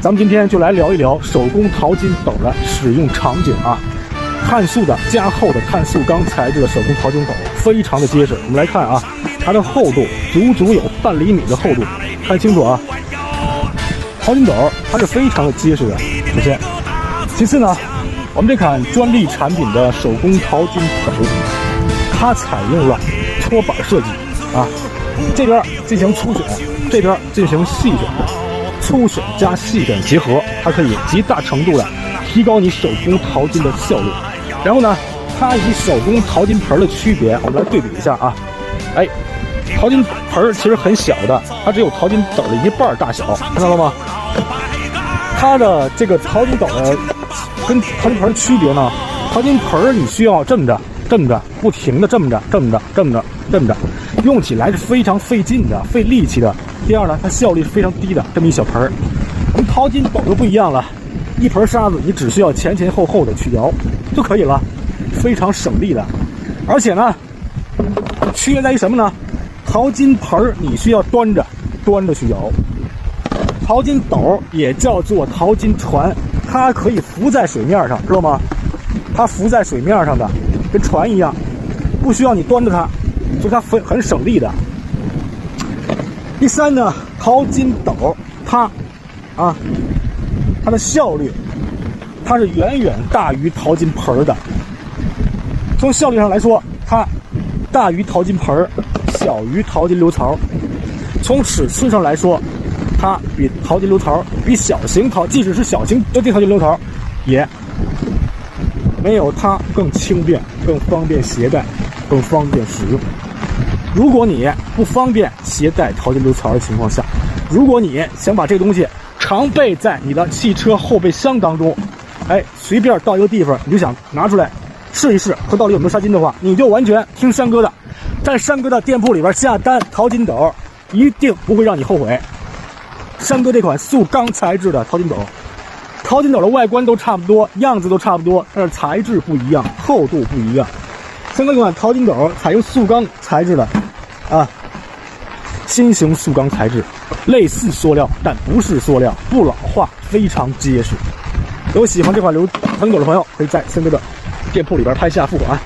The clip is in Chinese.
咱们今天就来聊一聊手工淘金斗的使用场景啊。碳素的加厚的碳素钢材质的手工淘金斗非常的结实。我们来看啊，它的厚度足有半厘米的厚度，看清楚啊。淘金斗它是非常的结实的，首先，其次呢，我们这款专利产品的手工淘金斗，它采用了托板设计啊，这边进行粗选，这边进行细选。粗选加细选结合，它可以极大程度的提高你手工淘金的效率。然后呢，它与手工淘金盆的区别，我们来对比一下啊。哎，淘金盆其实很小的，它只有淘金斗的一半大小，看到了吗？它的这个淘金斗的跟淘金盆区别呢，淘金盆你需要这么着，不停的这么着，用起来是非常费劲的，费力气的。第二呢，它效率是非常低的，这么一小盆儿。我们淘金斗就不一样了，一盆沙子你只需要前后的去摇就可以了，非常省力的。而且呢，区别在于什么呢？淘金盆你需要端着去摇，淘金斗也叫做淘金船，它可以浮在水面上，知道吗？它浮在水面上的，跟船一样，不需要你端着它，所以它很省力的。第三呢，淘金斗它的效率，它是远远大于淘金盆的。从效率上来说，它大于淘金盆，小于淘金流槽。从尺寸上来说，它比淘金流槽，比小型即使是小型的淘金流槽，也没有它更轻便、更方便携带、更方便使用。如果你不方便携带淘金流槽的情况下，如果你想把这个东西常备在你的汽车后备箱当中，随便到一个地方你就想拿出来试一试，它到底有没有杀金的话，你就完全听山哥的，在山哥的店铺里边下单淘金斗，一定不会让你后悔。山哥这款塑钢材质的淘金斗，淘金斗的外观都差不多，样子都差不多，但是材质不一样，厚度不一样。山哥这款淘金斗采用塑钢材质的新型塑钢材质，类似塑料但不是塑料，不老化，非常结实。有喜欢这款淘金斗的朋友，可以在山哥的店铺里边拍下付款。